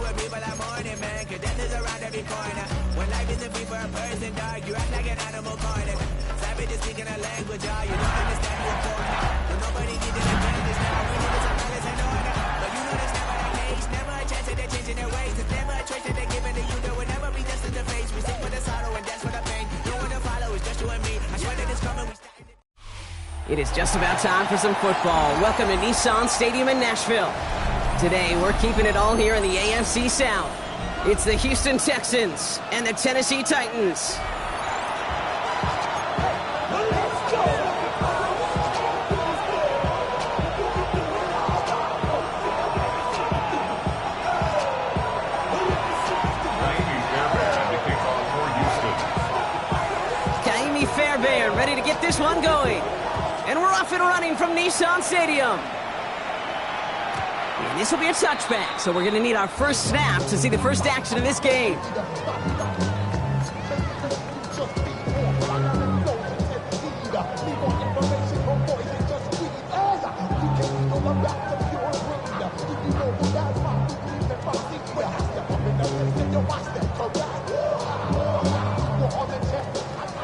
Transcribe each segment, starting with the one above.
with me, but I'm on it, man. Cause death is around every corner. When life isn't free for a person, dog, you act like an animal corner. Savage is speaking a language, y'all. You don't understand your corner. But nobody needs an advantage now. We need some balance and order. But you know that's never the case. Never a chance that they're changing their ways. It's never a choice that they're giving to you. There will never be just in the face. We sing for the sorrow and dance for the pain. No one to follow, it's just you and me. I swear that it's coming. It is just about time for some football. Welcome to Nissan Stadium in Nashville. Today, we're keeping it all here in the AFC South. It's the Houston Texans and the Tennessee Titans. Fairbairn ready to get this one going. And we're off and running from Nissan Stadium. And this will be a touchback, so we're going to need our first snap to see the first action of this game.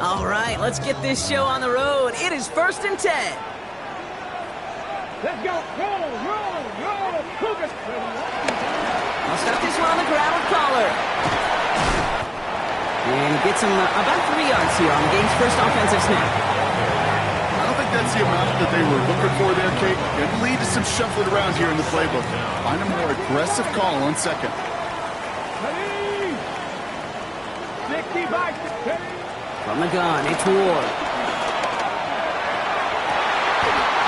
All right, let's get this show on the road. It is 1st and 10. Let's go. Roll, Cougars. I'll start this one on the ground with Collar. And he gets him about 3 yards here on the game's first offensive snap. I don't think that's the amount that they were looking for there, Kate. It can lead to some shuffling around here in the playbook. Find a more aggressive call on second. Ready? 60 by 60. From the gun, it's Ward.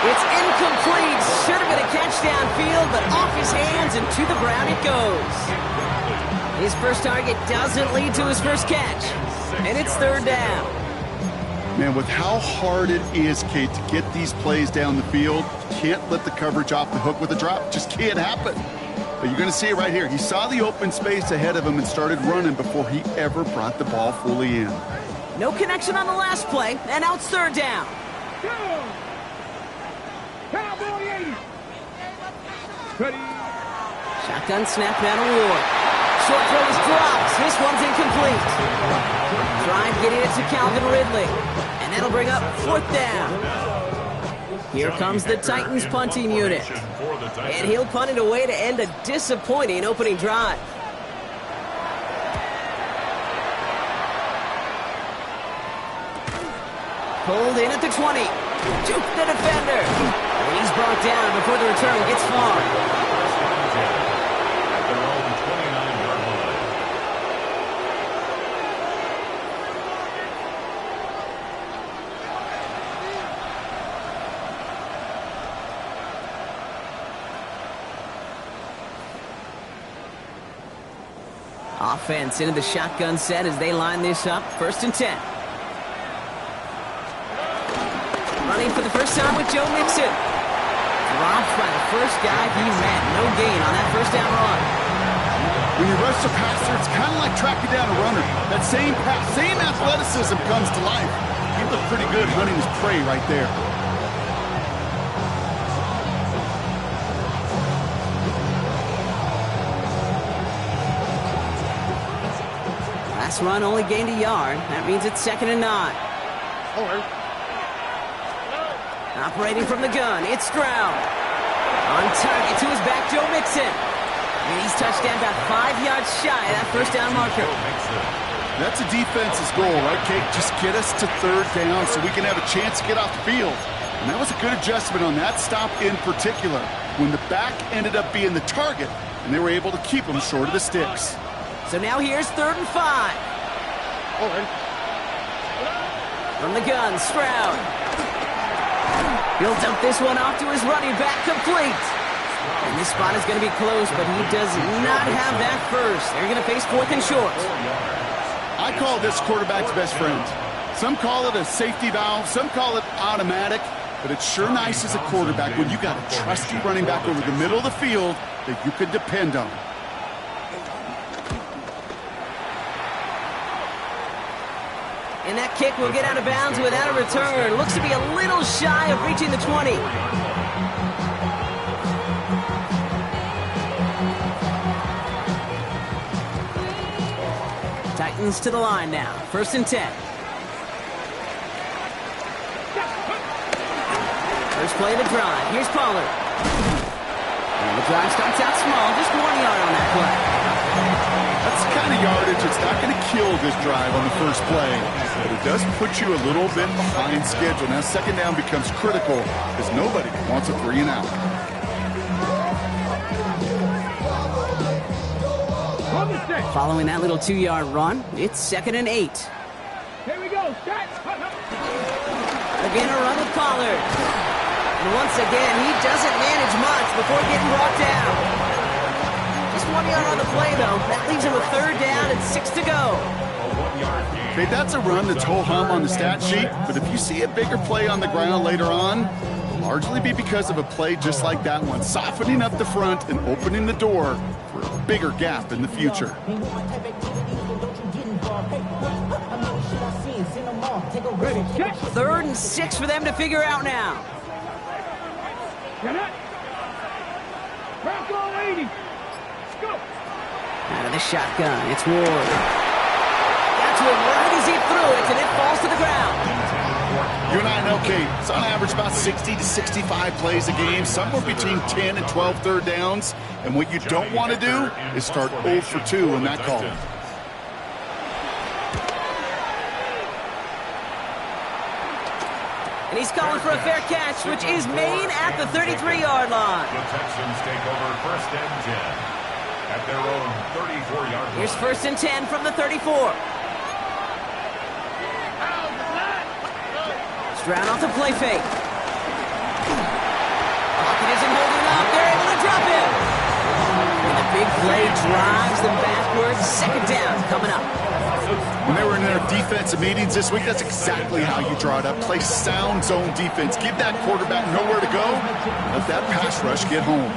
It's incomplete. Should have been a catch downfield, but off his hands and to the ground it goes. His first target doesn't lead to his first catch, and it's 3rd down. Man, with how hard it is, Kate, to get these plays down the field, you can't let the coverage off the hook with a drop. Just can't happen. But you're going to see it right here. He saw the open space ahead of him and started running before he ever brought the ball fully in. No connection on the last play, and now it's 3rd down. Cowboy 80. Ready. Shotgun snap now to Ward. Short throw is dropped. This one's incomplete. Drive getting it to Calvin Ridley. And that'll bring up 4th down. Here comes the Titans punting unit. And he'll punt it away to end a disappointing opening drive. Pulled in at the 20. Juke the defender. And he's brought down before the return gets far. Offense into the shotgun set as they line this up. 1st and 10. Running for the first time with Joe Mixon. Dropped by the first guy he met. No gain on that 1st down run. When you rush the passer, it's kind of like tracking down a runner. That same pass, same athleticism comes to life. He looked pretty good running his prey right there. Last run only gained a yard. That means it's 2nd and 9. Operating from the gun, it's Stroud. On target to his back, Joe Mixon. And he's touched down about 5 yards shy of that 1st down marker. That's a defense's goal, right, Kate? Just get us to 3rd down so we can have a chance to get off the field. And that was a good adjustment on that stop in particular, when the back ended up being the target, and they were able to keep him short of the sticks. So now here's 3rd and 5. From the gun, Stroud. He'll dump this one off to his running back, complete. And this spot is going to be close, but he does not have that first. They're going to face 4th and short. I call this quarterback's best friend. Some call it a safety valve, some call it automatic, but it's sure nice as a quarterback when you got a trusty running back over the middle of the field that you could depend on. And that kick will get out of bounds without a return. Looks to be a little shy of reaching the 20. Titans to the line now. 1st and 10. First play of the drive. Here's Pollard. And the drive starts out small. Just 1 yard on that play. That's the kind of yardage it's not going to kill this drive on the first play, but it does put you a little bit behind schedule. Now, 2nd down becomes critical because nobody wants a 3 and out. Following that little 2-yard run, it's 2nd and 8. Here we go. Set. Again, a run with Pollard. And once again, he doesn't manage much before getting brought down. Just 1 yard on the play, though. That leaves him with 3rd down and 6 to go. Okay, that's a run that's ho-hum on the stat sheet, but if you see a bigger play on the ground later on, it'll largely be because of a play just like that one, softening up the front and opening the door for a bigger gap in the future. 3rd and 6 for them to figure out now. Out of the shotgun, it's Ward. Got to him right as he threw it, and it falls to the ground. You and I know, Kate, it's on average about 60 to 65 plays a game, somewhere between 10 and 12 3rd downs. And what you don't want to do is start 0 for 2 in that call. And he's calling for a fair catch, which is made at the 33-yard line. The Texans take over 1st and 10 at their own 34-yard line. Here's 1st and 10 from the 34. Stroud off the play fake. Pocket isn't holding up. They're able to drop him. And the big play drives them backwards. 2nd down coming up. When they were in their defensive meetings this week, that's exactly how you draw it up. Play sound zone defense. Give that quarterback nowhere to go. Let that pass rush get home.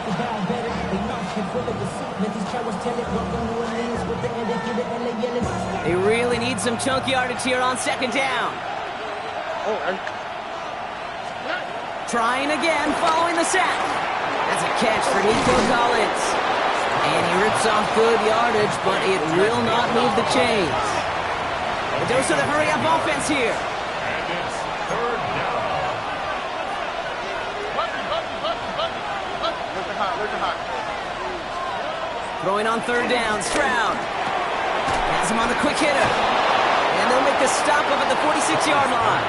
They really need some chunk yardage here on 2nd down. Trying again, following the sack. That's a catch for Nico Collins. And he rips off good yardage, but it will not move the chains. A dose of the hurry-up offense here. And it's 3rd down. Throwing on 3rd down, Stroud. Has him on the quick hitter. And they'll make the stop up at the 46-yard line.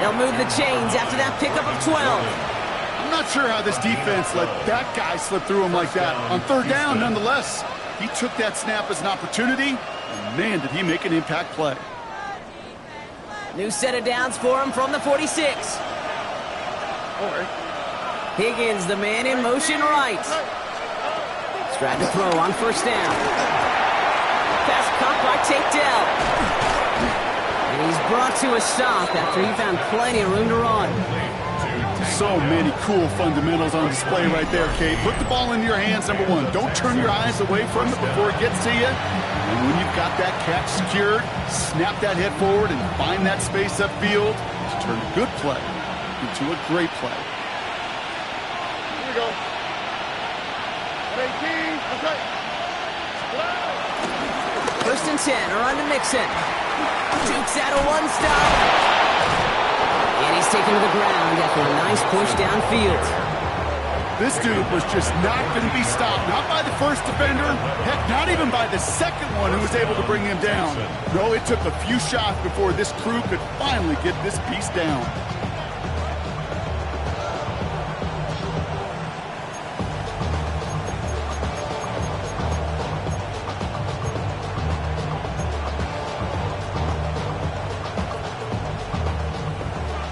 They'll move the chains after that pickup of 12. I'm not sure how this defense let that guy slip through him like that. On 3rd down, nonetheless, he took that snap as an opportunity, and man, did he make an impact play. New set of downs for him from the 46. Higgins, the man in motion right. Stroud to throw on 1st down. Pass caught by Tate Dell. And he's brought to a stop after he found plenty of room to run. So many cool fundamentals on display right there, Kate. Put the ball into your hands, number 1. Don't turn your eyes away from it before it gets to you. And when you've got that catch secured, snap that head forward and find that space upfield to turn a good play into a great play. Here we go. 18. Okay. 1st and 10, around to Mixon. Dukes out a 1-stop. And he's taken to the ground after a nice push downfield. This dude was just not going to be stopped, not by the first defender, heck, not even by the second one who was able to bring him down. No, it took a few shots before this crew could finally get this piece down.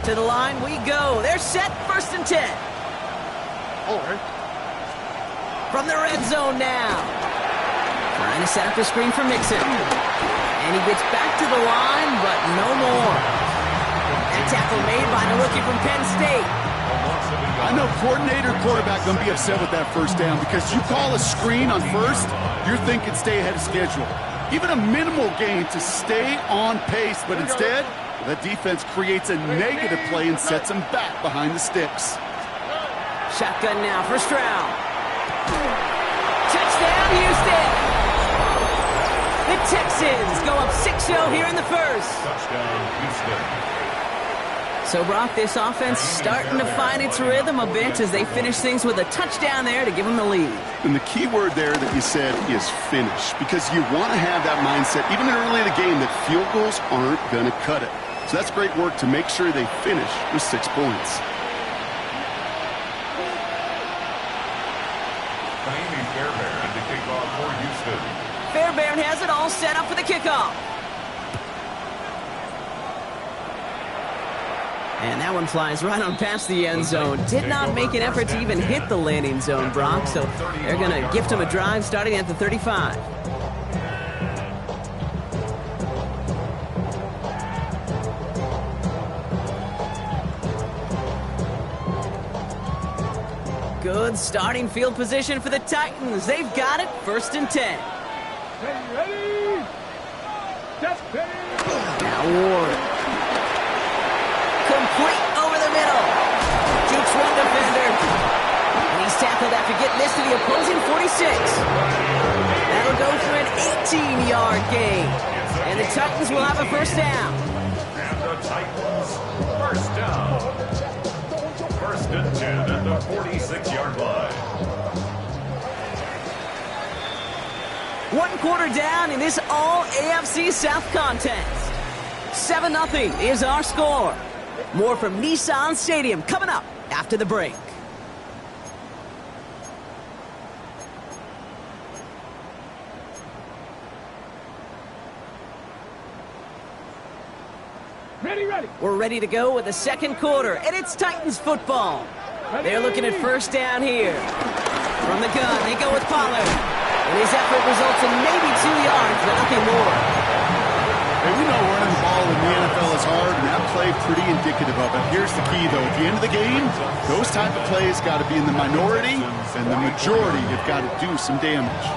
To the line we go. They're set, 1st and 10. From the red zone now. Trying to set up a screen for Mixon. And he gets back to the line, but no more. That tackle made by the rookie from Penn State. I know coordinator quarterback going to be upset with that 1st down because you call a screen on 1st, you're thinking stay ahead of schedule. Even a minimal gain to stay on pace, but instead, the defense creates a negative play and sets him back behind the sticks. Shotgun now for Stroud. Touchdown, Houston! The Texans go so here in the first. Touchdown, Houston. So, Brock, this offense starting to find its rhythm a bit as they finish things with a touchdown there to give them the lead. And the key word there that you said is finish, because you want to have that mindset, even early in the game, that field goals aren't going to cut it. So that's great work to make sure they finish with 6 points. Naomi Fairbairn to kick off for Houston. Fairbairn has it all set up for the kickoff. And that one flies right on past the end zone. Did not make an effort to even hit the landing zone, Brock. So they're going to gift him a drive starting at the 35. Good starting field position for the Titans. They've got it, 1st and 10. Ready? Just ready. Now Ward. Complete over the middle. Jukes one defender. And he's tackled after getting this to the opposing 46. That'll go for an 18-yard gain. And the Titans will have a 1st down. And the Titans, 1st down. 1st and 10 at the 46-yard line. 1 quarter down in this all-AFC South contest. 7-0 is our score. More from Nissan Stadium coming up after the break. Ready. We're ready to go with the 2nd quarter, and it's Titans football. They're looking at 1st down here. From the gun, they go with Pollard. And his effort results in maybe 2 yards, but nothing more. Hey, we know running the ball in the NFL is hard, and that play pretty indicative of it. Here's the key, though. At the end of the game, those type of plays got to be in the minority, and the majority have got to do some damage.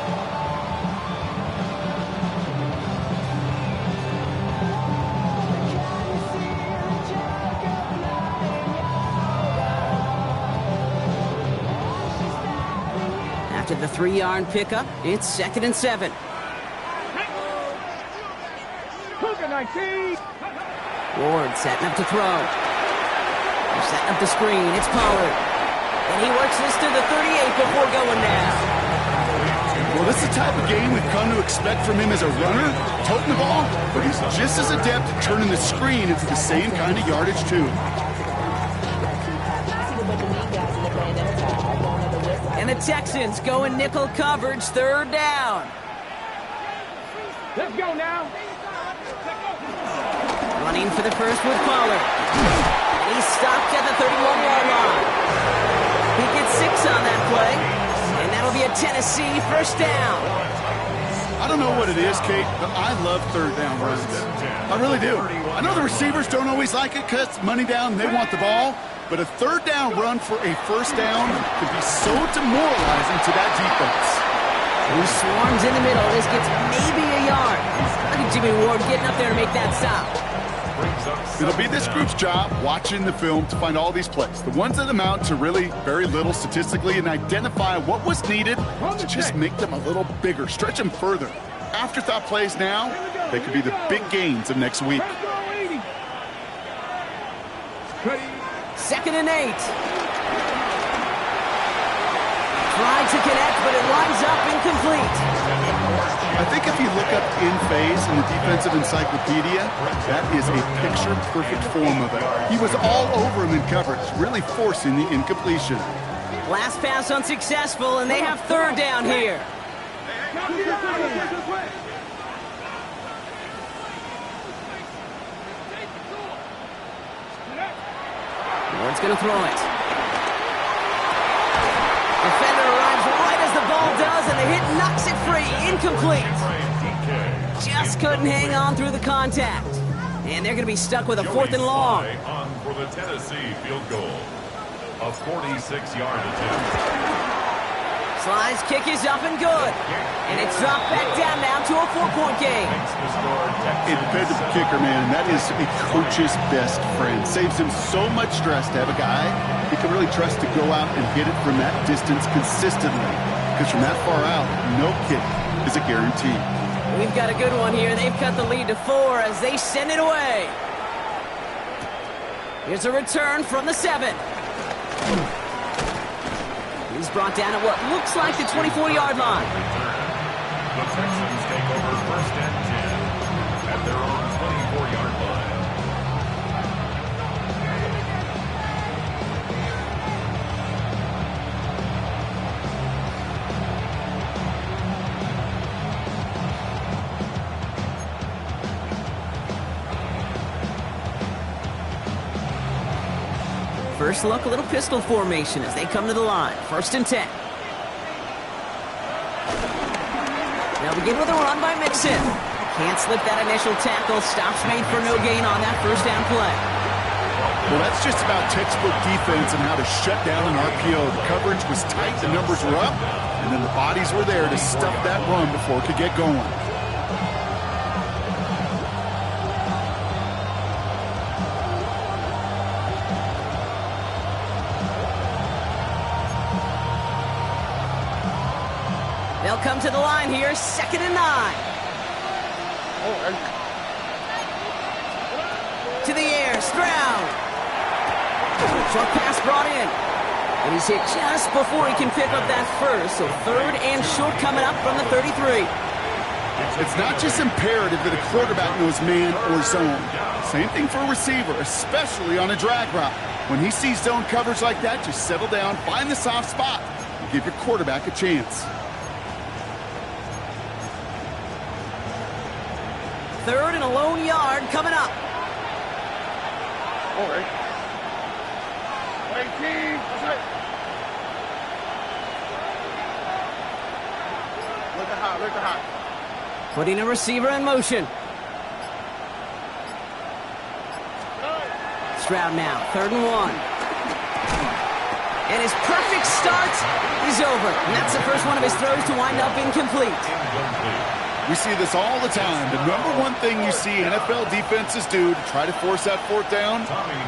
After the 3-yard pickup, it's 2nd and 7. Cougar 19. Ward setting up to throw. They're setting up the screen. It's Pollard. And he works this to the 38 before going down. Well, this is the type of game we've come to expect from him as a runner, toting the ball, but he's just as adept at turning the screen into the same kind of yardage, too. And the Texans go in nickel coverage, 3rd down. Let's go now. Running for the first with Pollard. And he's stopped at the 31-yard line. He gets 6 on that play. And that'll be a Tennessee 1st down. I don't know what it is, Kate, but I love 3rd down runs. I really do. I know the receivers don't always like it because money down, they want the ball. But a 3rd down run for a 1st down can be so demoralizing to that defense. He swarms in the middle. This gets maybe a yard. Look at Jimmy Ward getting up there to make that stop. It'll be this group's job watching the film to find all these plays, the ones that amount to really very little statistically, and identify what was needed to just make them a little bigger, stretch them further. Afterthought plays now, they could be the big gains of next week. 2nd and 8. Tried to connect, but it lines up incomplete. I think if you look up in phase in the defensive encyclopedia, that is a picture-perfect form of it. He was all over him in coverage, really forcing the incompletion. Last pass unsuccessful, and they have 3rd down here. Ward's going to throw it. Defender arrives right as the ball does, and the hit knocks it free. Incomplete. Just couldn't hang on through the contact. And they're going to be stuck with a 4th and long. On for the Tennessee field goal. A 46-yard attempt. Sly's kick is up and good. And it's dropped back down now to a 4-point game. A dependable kicker, man, and that is a coach's best friend. Saves him so much stress to have a guy he can really trust to go out and hit it from that distance consistently. Because from that far out, no kick is a guarantee. We've got a good one here. They've cut the lead to 4 as they send it away. Here's a return from the 7. He's brought down at what looks like the 24-yard line. The Texans take over 1st and 10 at their own 24-yard line. First look, a little pistol formation as they come to the line. 1st and 10. They'll begin with a run by Mixon. Can't slip that initial tackle. Stops made for no gain on that 1st down play. Well, that's just about textbook defense and how to shut down an RPO. The coverage was tight, the numbers were up, and then the bodies were there to stuff that run before it could get going. They'll come to the line here, 2nd and 9. To the air, Stroud. Short pass brought in. And he's hit just before he can pick up that first. So 3rd and short coming up from the 33. It's not just imperative that a quarterback knows man or zone. Same thing for a receiver, especially on a drag route. When he sees zone coverage like that, just settle down, find the soft spot, and give your quarterback a chance. 3rd and a lone yard coming up. All right. 18. Look at high, look at high. Putting a receiver in motion. Stroud now, 3rd and 1. And his perfect start is over. And that's the first one of his throws to wind up incomplete. We see this all the time. The number one thing you see NFL defenses do to try to force that 4th down,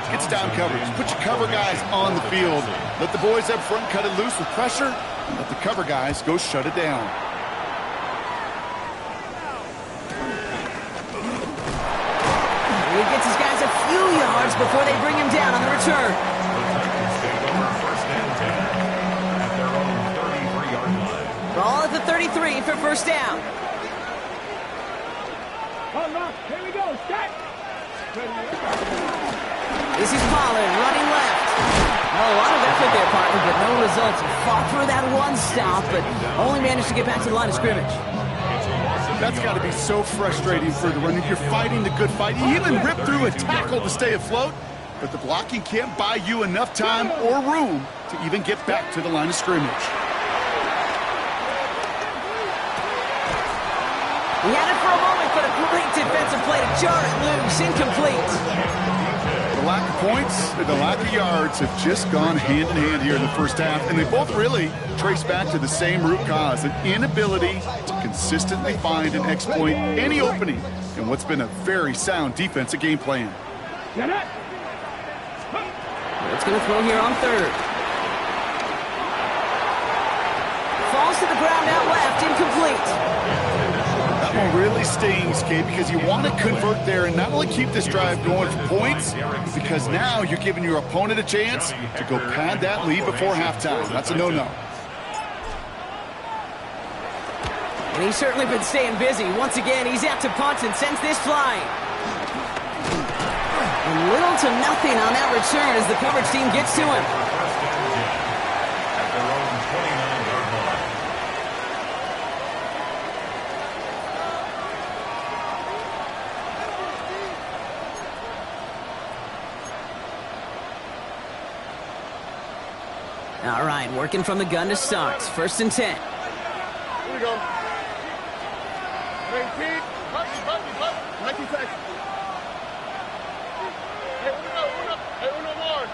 it's down coverage. Put your cover guys on the field. Let the boys up front cut it loose with pressure, and let the cover guys go shut it down. He gets his guys a few yards before they bring him down on the return. Ball at the 33 for 1st down. Here we go, stack. This is Pollard running left. Oh, a lot of effort there, partner, but no results. He fought through that one stop, but only managed to get back to the line of scrimmage. That's got to be so frustrating for the runner. You're fighting the good fight. You even rip through a tackle to stay afloat, but the blocking can't buy you enough time or room to even get back to the line of scrimmage. He had it for a moment, but a great defensive play to jar it loose. Incomplete. The lack of points and the lack of yards have just gone hand in hand here in the 1st half, and they both really trace back to the same root cause, an inability to consistently find and exploit any opening in what's been a very sound defensive game plan. It's going to throw here on 3rd. Falls to the ground out left, incomplete. That one really stings, Kate, because you want to convert there and not only keep this drive going for points, because now you're giving your opponent a chance to go pad that lead before halftime. That's a no-no. And he's certainly been staying busy. Once again, he's out to punt and sends this flying. And little to nothing on that return as the coverage team gets to him. All right, working from the gun to start. 1st and 10. Here we go. 18. Mikey Texas. Hey, uno more.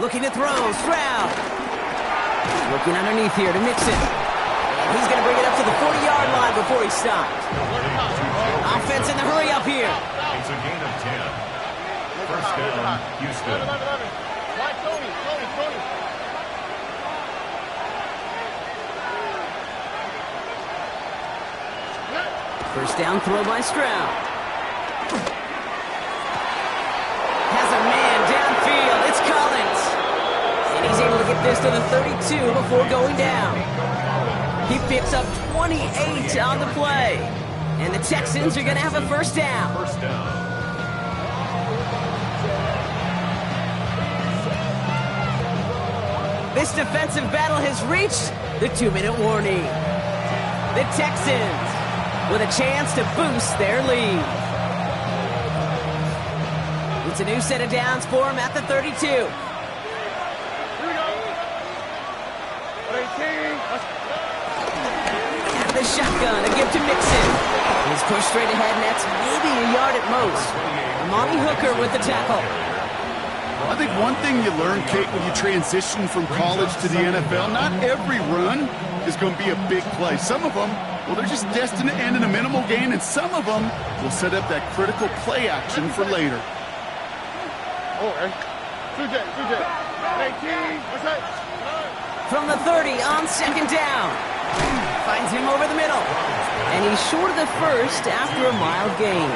Looking to throw, Stroud. Looking underneath here to Mixon. And he's going to bring it up to the 40-yard line before he stops. Offense in the hurry up here. It's a gain of 10. 1st down, Houston. First down throw by Stroud. Has a man downfield. It's Collins. And he's able to get this to the 32 before going down. He picks up 28 on the play. And the Texans are going to have a first down. First down. This defensive battle has reached the 2-minute warning. The Texans with a chance to boost their lead. It's a new set of downs for him at the 32. Here we go. 18. Out of the shotgun, a give to Mixon. He's pushed straight ahead, and that's maybe a yard at most. Amani Hooker with the tackle. I think one thing you learn, Kate, when you transition from college to the NFL, not every run is going to be a big play. Some of them, well, they're just destined to end in a minimal gain, and some of them will set up that critical play action for later. Oh, hey. 2J. 18. What's that? From the 30 on second down. Finds him over the middle. And he's short of the first after a mild gain.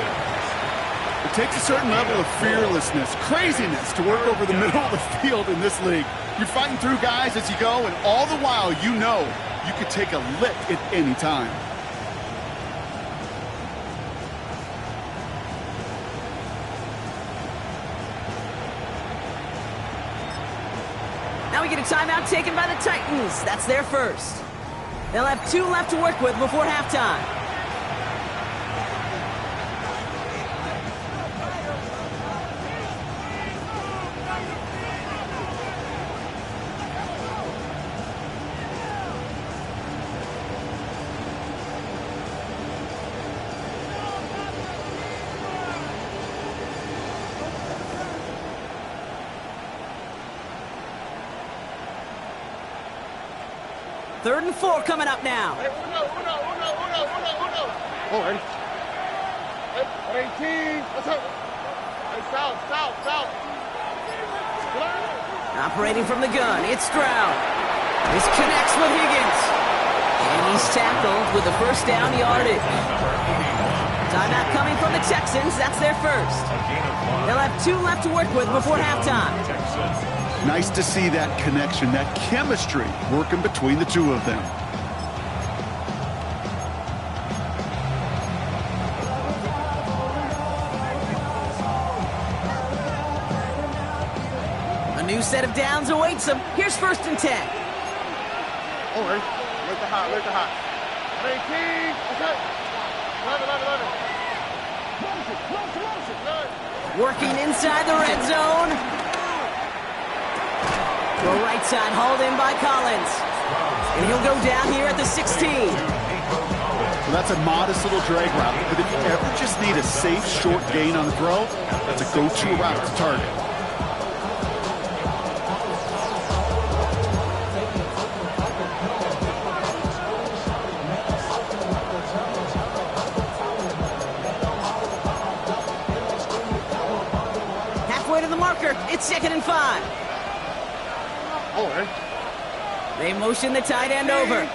It takes a certain level of fearlessness, craziness to work over the middle of the field in this league. You're fighting through guys as you go, and all the while you know you could take a lick at any time. Now we get a timeout taken by the Titans. That's their first. They'll have 2 left to work with before halftime. Third and 4 coming up now. Hey, uno. Oh, hey. Hey, 18. What's up? Hey, south. Operating from the gun, it's Stroud. This connects with Higgins. And he's tackled with the first down yardage. Timeout coming from the Texans. That's their first. They'll have 2 left to work with before halftime. Nice to see that connection, that chemistry working between the two of them. A new set of downs awaits them. Here's first and 10. Oh, hey. Where's the hot? 18. What's that? 11. Working inside the red zone. Go right side, hauled in by Collins. And he'll go down here at the 16. Well, that's a modest little drag route, but if you ever just need a safe, short gain on the throw, that's a go-to route to target. Halfway to the marker, it's 2nd and 5. Oh, hey. They motion the tight end over.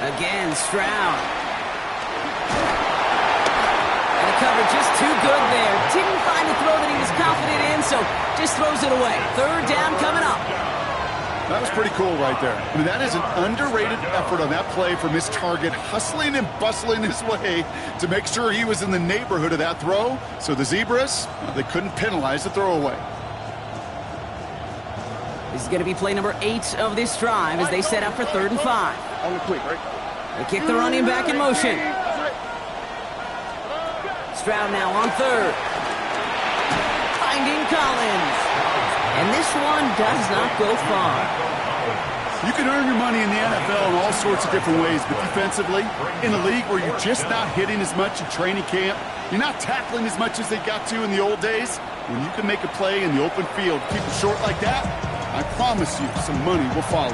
Again, Stroud. And the cover just too good there. Didn't find the throw that he was confident in, so just throws it away. Third down coming up. That was pretty cool right there. I mean, that is an underrated effort on that play from his target, hustling and bustling his way to make sure he was in the neighborhood of that throw. So the Zebras, they couldn't penalize the throwaway. This is going to be play number 8 of this drive as they set up for 3rd and 5. On the quick, right? They kick the running back in motion. Stroud now on 3rd. Finding Collins. And this one does not go far. You can earn your money in the NFL in all sorts of different ways, but defensively, in a league where you're just not hitting as much in training camp, you're not tackling as much as they got to in the old days, when you can make a play in the open field, keep it short like that, I promise you some money will follow.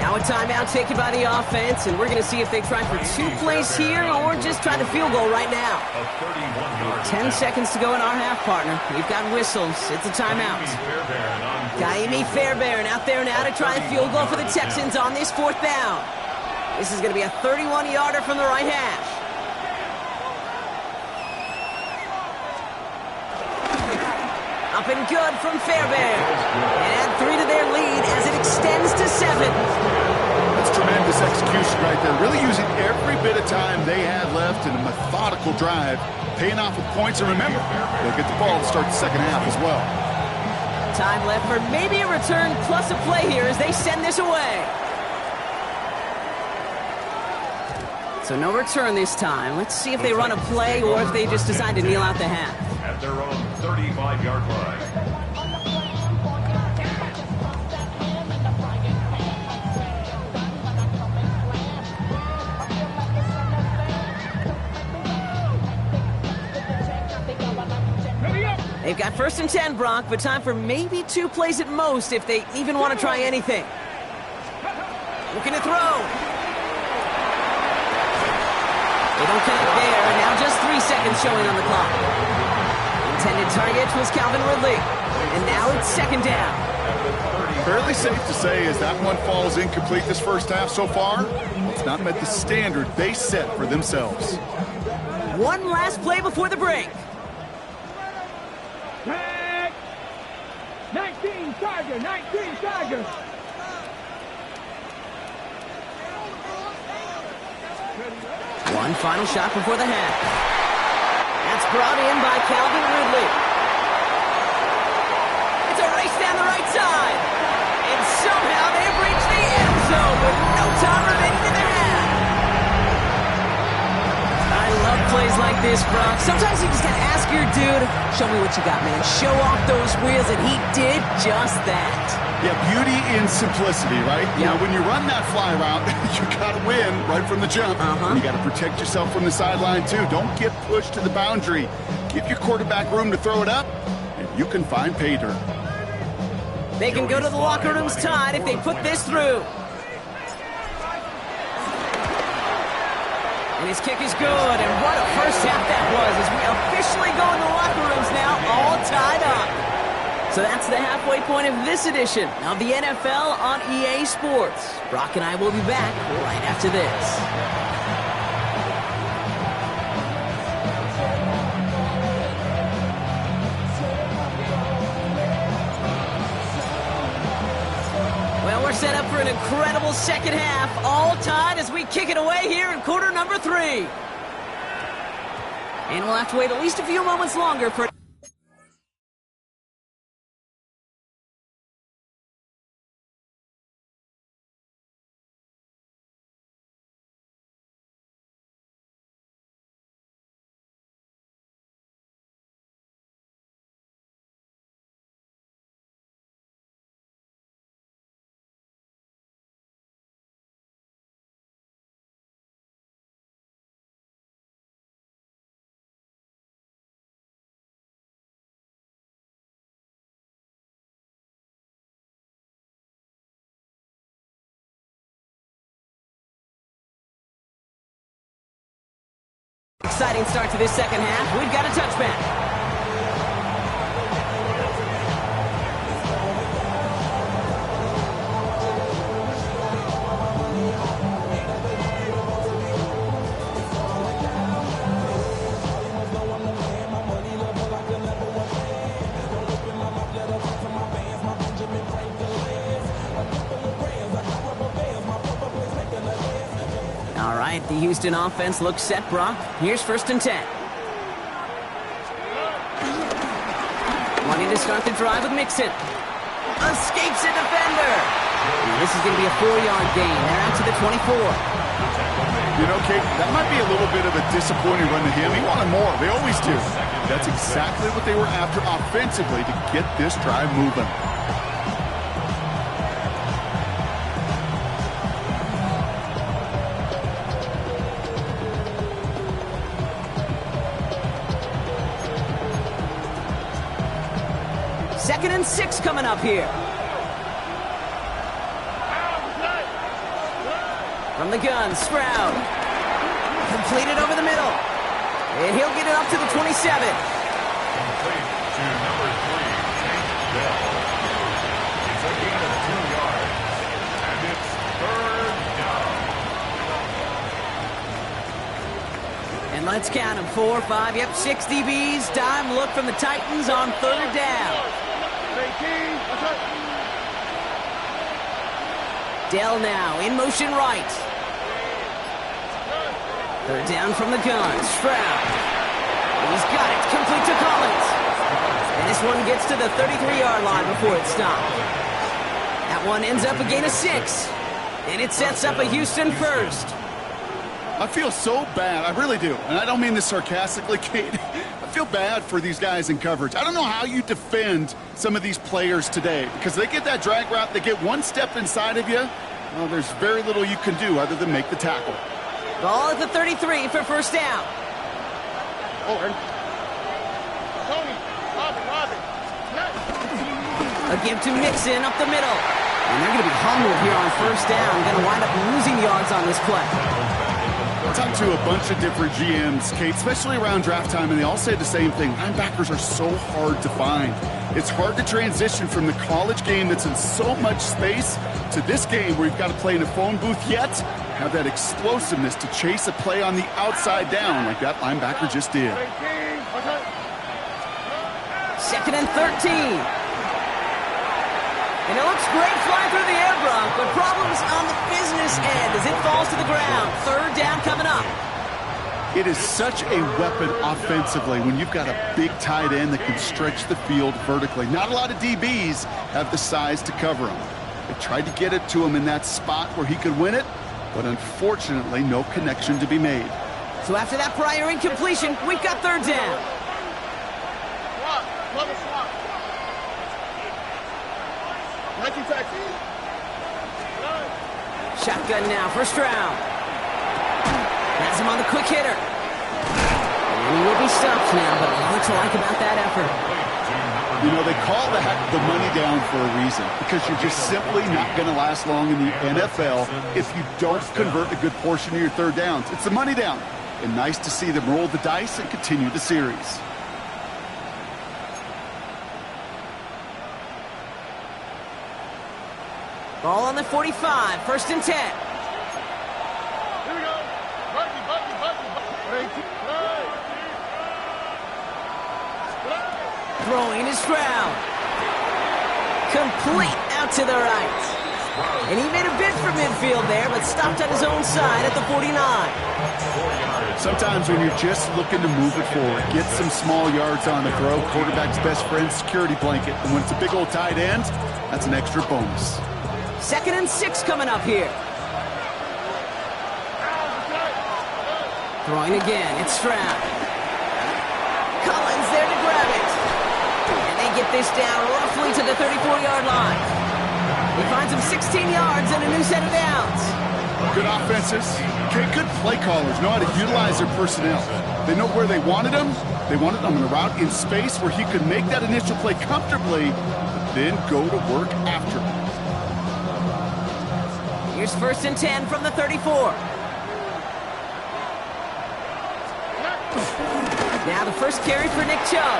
Now a timeout taken by the offense, and we're going to see if they try for 2 plays here or just try the field goal right now. 10 seconds to go in our half, partner. We've got whistles. It's a timeout. Kaimi Fairbairn out there now to try a field goal for the Texans on this 4th down. This is going to be a 31-yarder from the right hash. Up and good from Fairbairn. And 3 to their lead as it extends to 7. That's tremendous execution right there. Really using every bit of time they had left in a methodical drive, paying off with points. And remember, they'll get the ball to start the second half as well. Time left for maybe a return plus a play here as they send this away. So no return this time. Let's see if they run a play or if they just decide to kneel out the half. At their own 35-yard line. They've got 1st and 10, Brock, but time for maybe 2 plays at most if they even want to try anything. Looking to throw. They don't connect there, and now just 3 seconds showing on the clock. Intended target was Calvin Ridley, and now it's 2nd down. Fairly safe to say as that one falls incomplete this first half so far, it's not met the standard they set for themselves. One last play before the break. 19 Tiger, 19 Tiger. One final shot before the half. That's brought in by Calvin Ridley. It's a race down the right side. And somehow they've reached the end zone with no time remaining in the half. I love plays like this, Brock. Sometimes you just gotta ask your dude, show me what you got, man. Show off those wheels, and he did just that. Yeah, beauty in simplicity, right? Yep. Now, when you run that fly route, you got to win right from the jump. And you got to protect yourself from the sideline, too. Don't get pushed to the boundary. Give your quarterback room to throw it up, and you can find pay dirt. They can go to the locker rooms tied if they put this through. And his kick is good, and what a first half that was as we officially go in the locker rooms now, all tied up. So that's the halfway point of this edition of the NFL on EA Sports. Brock and I will be back right after this. Well, we're set up for an incredible second half, all tied as we kick it away here in quarter number 3. And we'll have to wait at least a few moments longer for... Exciting start to this second half. We've got a touchback. All right, the Houston offense looks set, Brock. Here's 1st and 10. Wanting to start the drive with Mixon. Escapes a defender. And this is going to be a 4-yard gain. They're out to the 24. You know, Kate, that might be a little bit of a disappointing run to him. He wanted more. They always do. That's exactly what they were after offensively to get this drive moving. Second and 6 coming up here. From the gun, Stroud. Completed over the middle. And he'll get it up to the 27. Complete to number 3, Tank Bell. It's a gain of 2 yards. And it's 3rd down. And let's count them. 4, 5, yep, 6 DBs. Dime look from the Titans on 3rd down. Dell now, in motion right. Third down from the gun, Stroud. He's got it, complete to Collins. And this one gets to the 33-yard line before it stopped. That one ends up a gain of 6. And it sets up a Houston first. I feel so bad. I really do. And I don't mean this sarcastically, Kate. I feel bad for these guys in coverage. I don't know how you defend some of these players today because they get that drag route, they get one step inside of you. Well, there's very little you can do other than make the tackle. Ball at the 33 for first down. Over. Tony, Robin. A give to Mixon up the middle. And they're going to be humbled here on first down. Going to wind up losing yards on this play. I talked to a bunch of different GMs, Kate, especially around draft time, and they all say the same thing. Linebackers are so hard to find. It's hard to transition from the college game that's in so much space to this game where you've got to play in a phone booth, yet have that explosiveness to chase a play on the outside down like that linebacker just did. Second and 13. And it looks great flying through the air, Brock, but problems on the business end as it falls to the ground. Third down coming up. It is such a weapon offensively when you've got a big tight end that can stretch the field vertically. Not a lot of DBs have the size to cover him. They tried to get it to him in that spot where he could win it, but unfortunately, no connection to be made. So after that prior incompletion, we've got third down. Swap. Shotgun now for Stroud. Has him on the quick hitter. And he will be stopped now, but what to like about that effort? You know, they call that the money down for a reason, because you're just simply not going to last long in the NFL if you don't convert a good portion of your third downs. It's the money down. And nice to see them roll the dice and continue the series. Ball on the 45, first and 10. Here we go. Bucky. Throwing to Stroud. Complete out to the right. And he made a bid for midfield there, but stopped on his own side at the 49. Sometimes when you're just looking to move it forward, get some small yards on the throw, quarterback's best friend, security blanket. And when it's a big old tight end, that's an extra bonus. Second and 6 coming up here. Throwing again, it's Stroud. Collins there to grab it. And they get this down roughly to the 34-yard line. He finds him 16 yards and a new set of downs. Good offenses. Okay, good play callers know how to utilize their personnel. They know where they wanted him. They wanted him on a route in space where he could make that initial play comfortably, but then go to work after. Here's first and 10 from the 34. Now the first carry for Nick Chubb.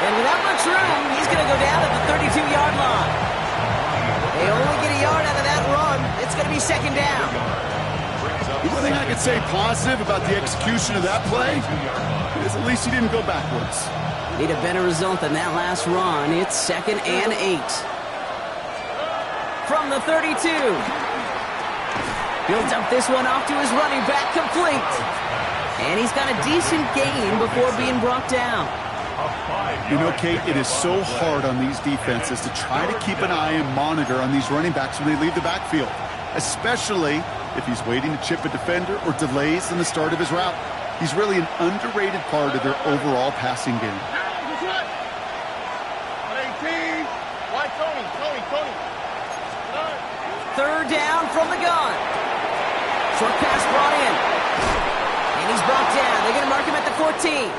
And without much room, he's going to go down at the 32-yard line. They only get a yard out of that run. It's going to be second down. The one thing I could say positive about the execution of that play is at least he didn't go backwards. Need a better result than that last run. It's second and 8. From the 32. He'll dump this one off to his running back, complete. And he's got a decent gain before being brought down. You know, Kate, it is so hard on these defenses to try to keep an eye and monitor on these running backs when they leave the backfield, especially if he's waiting to chip a defender or delays in the start of his route. He's really an underrated part of their overall passing game. Third down from the gun. Short pass brought in. And he's brought down. They're going to mark him at the 14.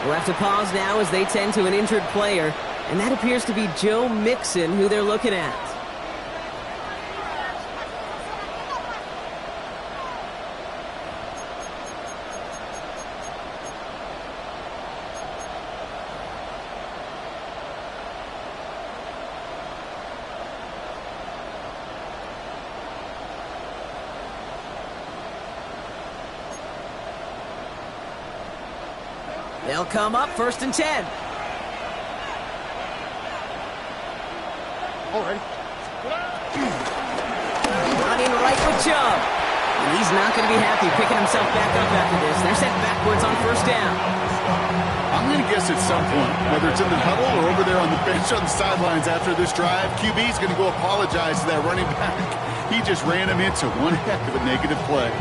We'll have to pause now as they tend to an injured player. And that appears to be Joe Mixon, who they're looking at. They'll come up first and 10. All right. in right with Chubb. And he's not going to be happy picking himself back up after this. They're sent backwards on first down. I'm going to guess at some point, whether it's in the huddle or over there on the bench on the sidelines after this drive, QB's going to go apologize to that running back. He just ran him into one heck of a negative play.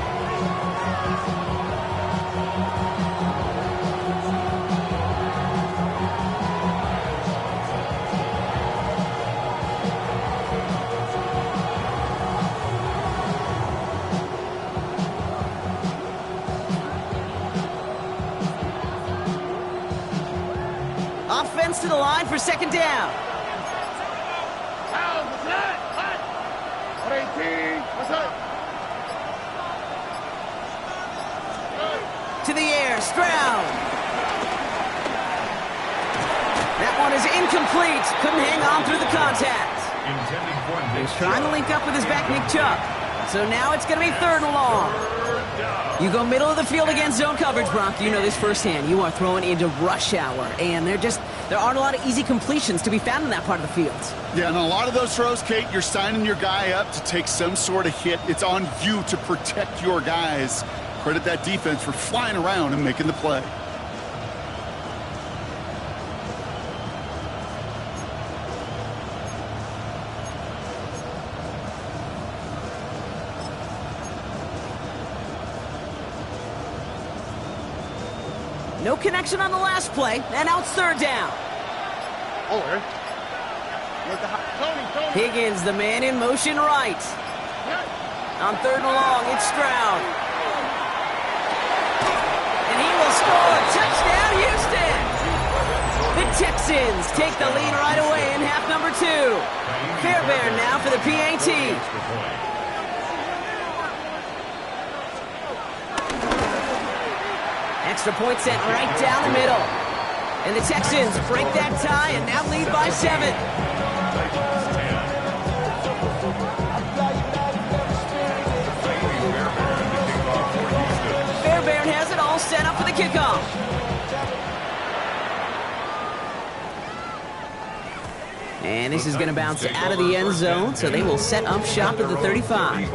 Offense to the line for second down. To the air, Stroud. That one is incomplete. Couldn't hang on through the contact. He's trying to link up with his back, Nick Chubb. So now it's going to be third and long. You go middle of the field against zone coverage, Brock. You know this firsthand. You are throwing into rush hour, and there aren't a lot of easy completions to be found in that part of the field. Yeah, and a lot of those throws, Kate, you're signing your guy up to take some sort of hit. It's on you to protect your guys. Credit that defense for flying around and making the play. No connection on the last play, and now it's third down. Higgins, the man in motion right. On third and long, it's Stroud. And he will score. Touchdown, Houston! The Texans take the lead right away in half number 2. Fairbairn now for the PAT. Extra point sent right down the middle. And the Texans break that tie and now lead by 7. Fairbairn has it all set up for the kickoff. And this is going to bounce out of the end zone, so they will set up shop at the 35.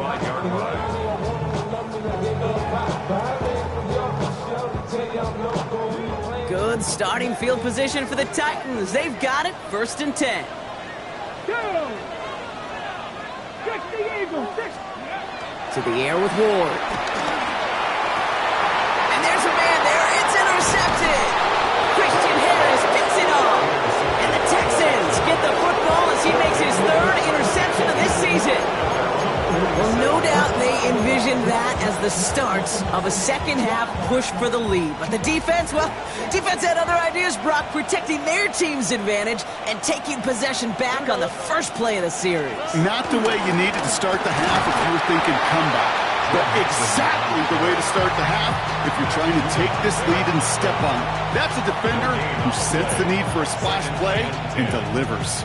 Good starting field position for the Titans. They've got it, 1st and 10. To the air with Ward. And there's a man there. It's intercepted. Christian Harris picks it off. And the Texans get the football as he makes his 3rd interception of this season. Well, no doubt they envisioned that as the start of a second-half push for the lead. But the defense, well, defense had other ideas, Brock, protecting their team's advantage and taking possession back on the first play of the series. Not the way you needed to start the half if you were thinking comeback, but exactly the way to start the half if you're trying to take this lead and step on it. That's a defender who sets the need for a splash play and delivers.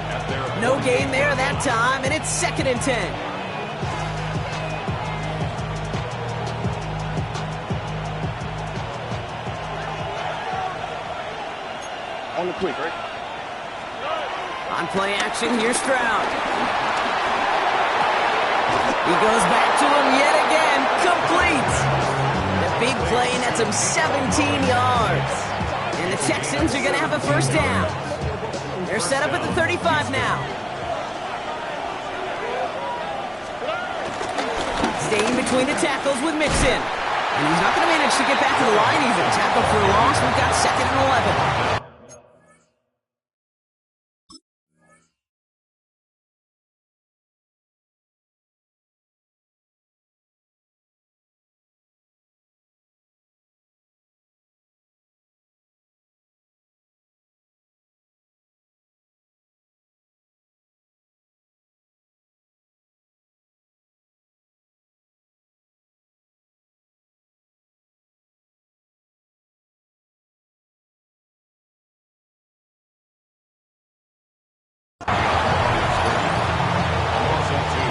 No gain there that time, and it's 2nd and 10. On the quick, right? On play action, here's Stroud. He goes back to him yet again. Complete. The big play nets him 17 yards. And the Texans are going to have a 1st down. They're set up at the 35 now. Staying between the tackles with Mixon. And he's not going to manage to get back to the line even. Tackled for a loss. We've got 2nd and 11.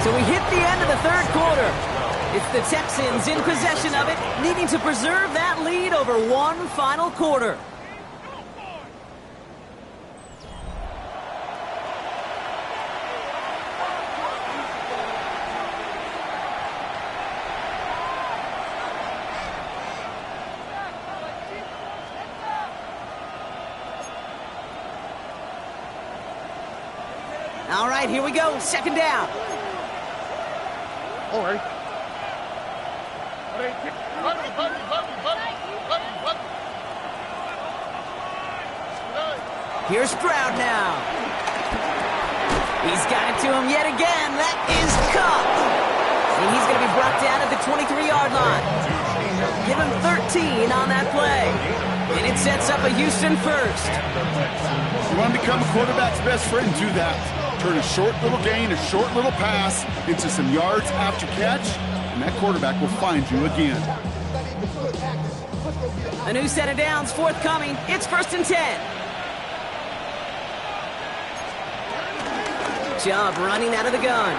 So we hit the end of the 3rd quarter. It's the Texans in possession of it, needing to preserve that lead over one final quarter. All right, here we go. Second down. All right. Here's Stroud now. He's got it to him yet again. That is caught. And he's going to be brought down at the 23-yard line. Give him 13 on that play. And it sets up a Houston first. You want to become a quarterback's best friend, do that. Turn a short little gain, a short little pass into some yards after catch, and that quarterback will find you again. A new set of downs forthcoming. It's 1st and 10. Chubb running out of the gun.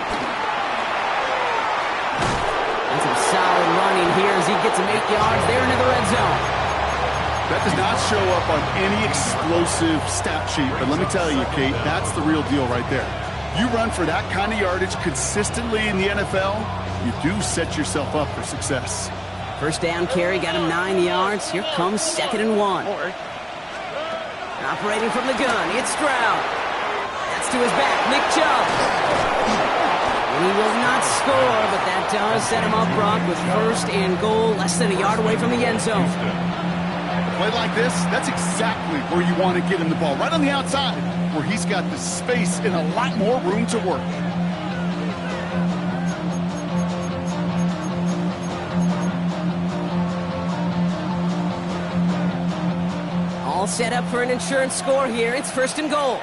And some solid running here as he gets him 8 yards there into the red zone. That does not show up on any explosive stat sheet, but let me tell you, Kate, that's the real deal right there. You run for that kind of yardage consistently in the NFL, you do set yourself up for success. First down carry got him 9 yards. Here comes 2nd and 1. Operating from the gun, it's Stroud. To his back, Nick Chubb. He will not score, but that does set him up, Brock, with 1st and goal, less than a yard away from the end zone. A play like this, that's exactly where you want to get him the ball, right on the outside, where he's got the space and a lot more room to work. All set up for an insurance score here. It's 1st and goal.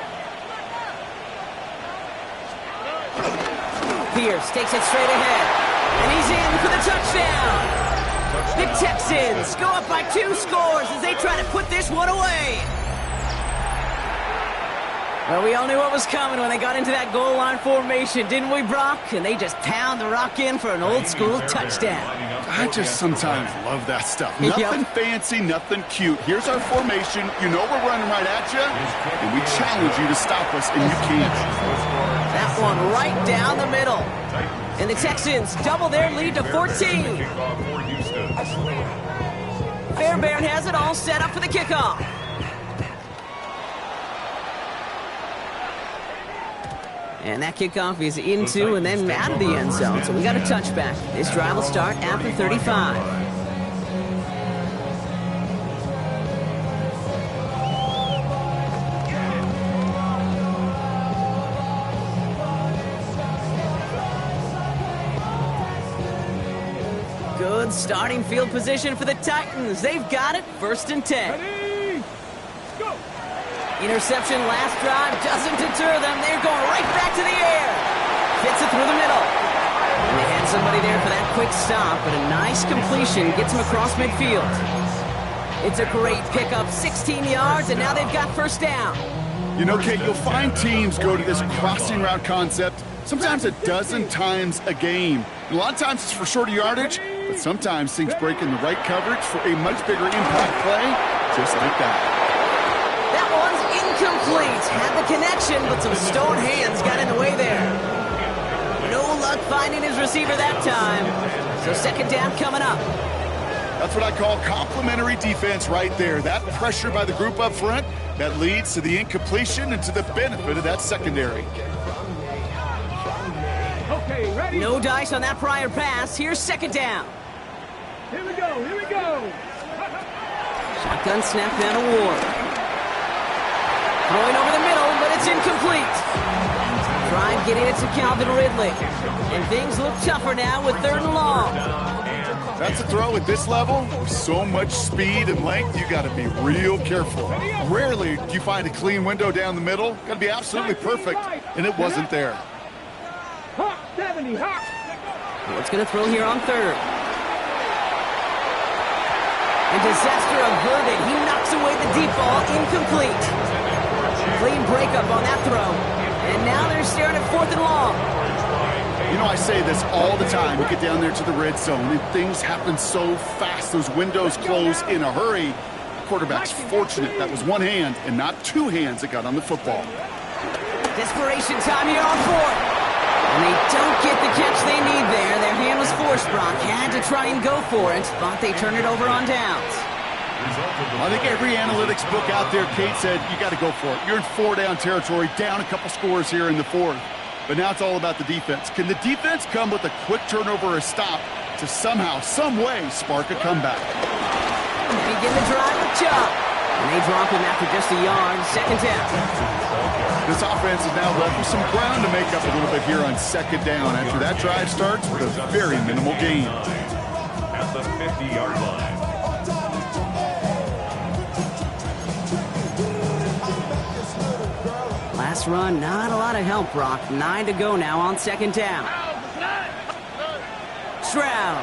Pierce takes it straight ahead, and he's in for the touchdown. The Texans go up by 2 scores as they try to put this one away. Well, we all knew what was coming when they got into that goal line formation, didn't we, Brock? And they just pound the rock in for an old-school touchdown. I just sometimes love that stuff. Nothing fancy, nothing cute. Here's our formation. You know we're running right at you, and we challenge you to stop us, and you can't. That one right down the middle. And the Texans double their lead to 14. Fairbairn has it all set up for the kickoff. And that kickoff is into and then out of the end zone. So we got a touchback. This drive will start at the 35. Good starting field position for the Titans. They've got it, 1st and 10. Ready, go. Interception last drive doesn't deter them. They're going right back to the air. Fits it through the middle. And they had somebody there for that quick stop, but a nice completion gets him across midfield. It's a great pickup, 16 yards, and now they've got 1st down. You know, Kate, you'll find teams go to this crossing route concept sometimes a dozen times a game. And a lot of times it's for shorter yardage, but sometimes things break in the right coverage for a much bigger impact play, just like that. That one's incomplete. Had the connection, but some stone hands got in the way there. No luck finding his receiver that time. So 2nd down coming up. That's what I call complimentary defense right there. That pressure by the group up front, that leads to the incompletion and to the benefit of that secondary. Okay, ready? No dice on that prior pass. Here's 2nd down. Here we go, here we go. Shotgun snap down to Ward. Throwing over the middle, but it's incomplete. Drive getting it to Calvin Ridley. And things look tougher now with 3rd and long. That's a throw at this level. With so much speed and length, you got to be real careful. Rarely do you find a clean window down the middle. Got to be absolutely perfect, and it wasn't there. Hop, 70, hop. What's going to throw here on 3rd? And disaster averted. He knocks away the deep ball, incomplete. Clean breakup on that throw. And now they're staring at 4th and long. You know, I say this all the time. You get down there to the red zone, and things happen so fast. Those windows close in a hurry. The quarterback's fortunate that was one hand and not 2 hands that got on the football. Desperation time here on 4th. And they don't get the catch they need there. Their hand was forced, Brock. Had to try and go for it, but they turn it over on downs. I think every analytics book out there, Kate, said you got to go for it. You're in 4-down territory, down a couple scores here in the fourth. But now it's all about the defense. Can the defense come with a quick turnover or a stop to somehow, some way, spark a comeback? Begin the drive with Chubb. And they drop him after just a yard. Second down. This offense is now left with some ground to make up a little bit here on second down after that drive starts with a very minimal gain. At the 50-yard line. Last run, not a lot of help, Brock. 9 to go now on second down. Stroud.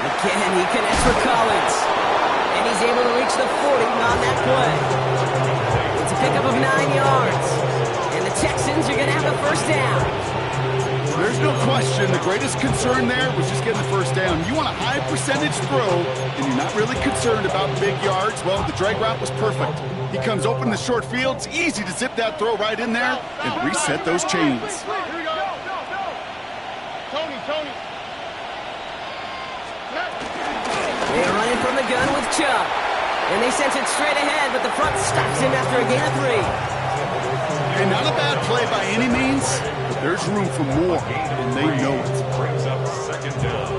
Again, he connects with Collins. And he's able to reach the 40 on that play. It's a pickup of 9 yards. And the Texans are going to have a first down. There's no question. The greatest concern there was just getting the first down. You want a high percentage throw, and you're not really concerned about big yards. Well, the drag route was perfect. He comes open in the short field. It's easy to zip that throw right in there and reset those chains. Tony. They're running from the gun with Chubb. And they sent it straight ahead, but the front stops him after a gain of 3. And not a bad play by any means, but there's room for more, and they know it. Brings up second down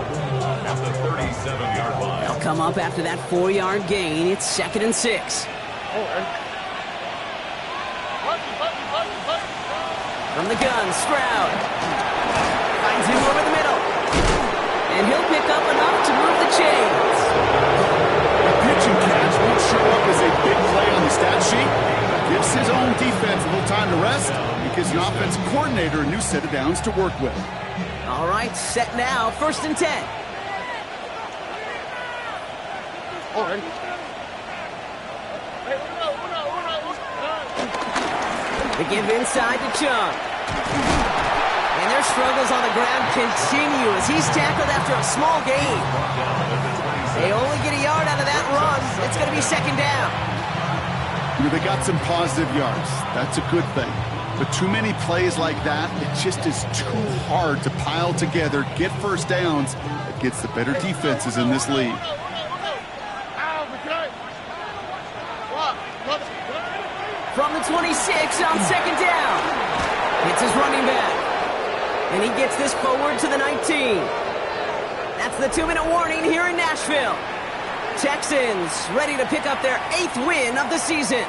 at the 37-yard line. They'll come up after that 4-yard gain. It's 2nd and 6. From the gun, Stroud. Finds him over the middle. And he'll pick up enough to move the chains. A pitch and catch won't show up as a big play on the stat sheet. Gives his own defense a little time to rest. He gives the offensive coordinator a new set of downs to work with. All right, set now, 1st and 10. They give inside to Chubb. And their struggles on the ground continue as he's tackled after a small gain. They only get a yard out of that run. It's going to be 2nd down. They got some positive yards. That's a good thing. But too many plays like that, it just is too hard to pile together, get first downs against the better defenses in this league. From the 26 on 2nd down. It's his running back. And he gets this forward to the 19. That's the 2-minute warning here in Nashville. Texans ready to pick up their 8th win of the season.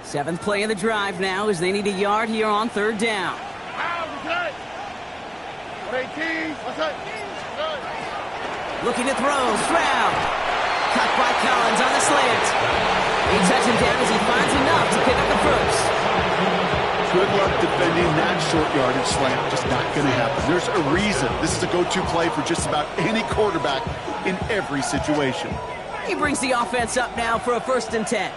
Seventh play of the drive now as they need a yard here on 3rd down. Looking to throw, Stroud. Cut by Collins on the slant. He touches him down as he finds enough to pick up the first. Good luck defending that short yardage slant. Just not going to happen. There's a reason. This is a go-to play for just about any quarterback in every situation. He brings the offense up now for a 1st and 10.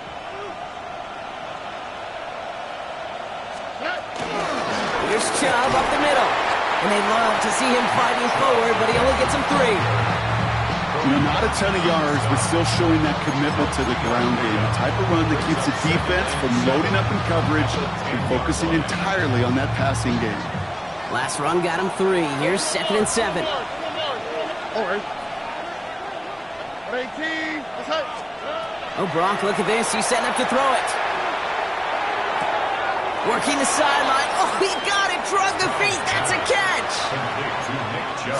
Here's Chubb up the middle. And they love to see him fighting forward, but he only gets him 3. Not a ton of yards, but still showing that commitment to the ground game. The type of run that keeps the defense from loading up in coverage and focusing entirely on that passing game. Last run got him 3. Here's 2nd and 7. Oh, Brock, look at this. He's setting up to throw it. Working the sideline. Oh, he got it. Drug the feet. That's a catch.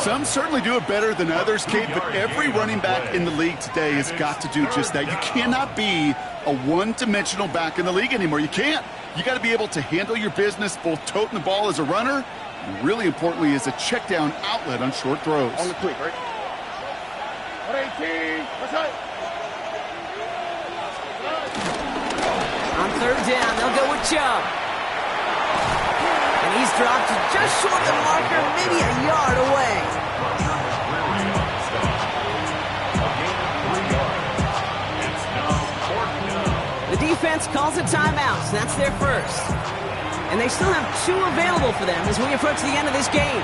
Some certainly do it better than others, Kate, but every running back in the league today has got to do just that. You cannot be a one-dimensional back in the league anymore. You can't. You got to be able to handle your business, both toting the ball as a runner, and really importantly, as a check-down outlet on short throws. On the quick, right? 18. On 3rd down, they'll go with Chubb. And he's dropped just short of the marker, maybe a yard away. The defense calls a timeout, so that's their first. And they still have 2 available for them as we approach the end of this game.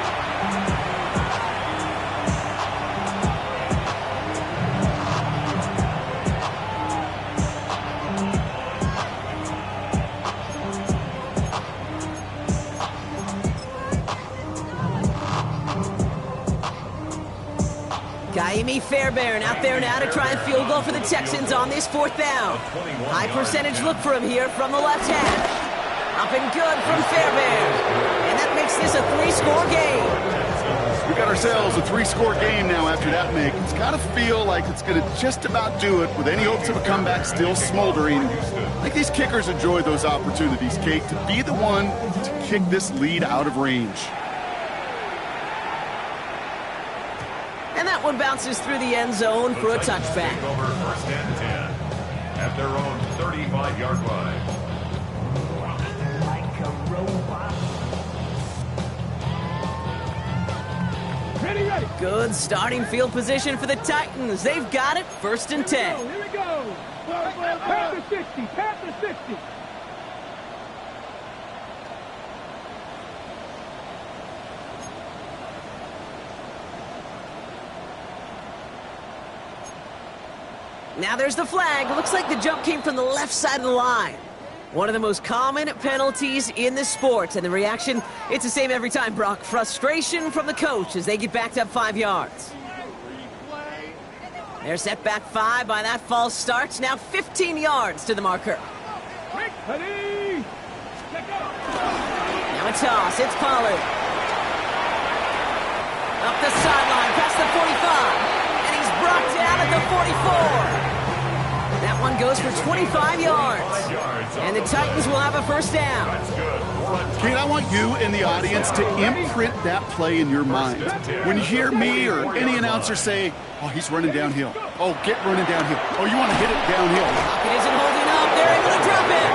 Kaimi Fairbairn out there now to try and field goal for the Texans on this 4th down. High percentage look for him here from the left hash. Up and good from Fairbairn. And that makes this a 3-score game. We got ourselves a 3-score game now after that make. It's got to feel like it's going to just about do it with any hopes of a comeback still smoldering. I think these kickers enjoy those opportunities, Kate, to be the one to kick this lead out of range. And that one bounces through the end zone for a touchback. Over 1st and 10 at their own 35-yard line. Ready. Good starting field position for the Titans. They've got it, 1st and 10. Here we go. Pat the 60. Pat the 60. Now there's the flag. Looks like the jump came from the left side of the line. One of the most common penalties in the sport. And the reaction, it's the same every time, Brock. Frustration from the coach as they get backed up 5 yards. They're set back 5 by that false start. Now 15 yards to the marker. Ready. Now a toss. It's Pollard. Up the sideline, past the 45. And he's brought down at the 44. That one goes for 25 yards. And the Titans will have a 1st down. Kate, I want you and the audience to imprint that play in your mind. When you hear me or any announcer say, oh, he's running downhill. Oh, get running downhill. Oh, you want to hit it downhill. It isn't holding up. They're able to drop it.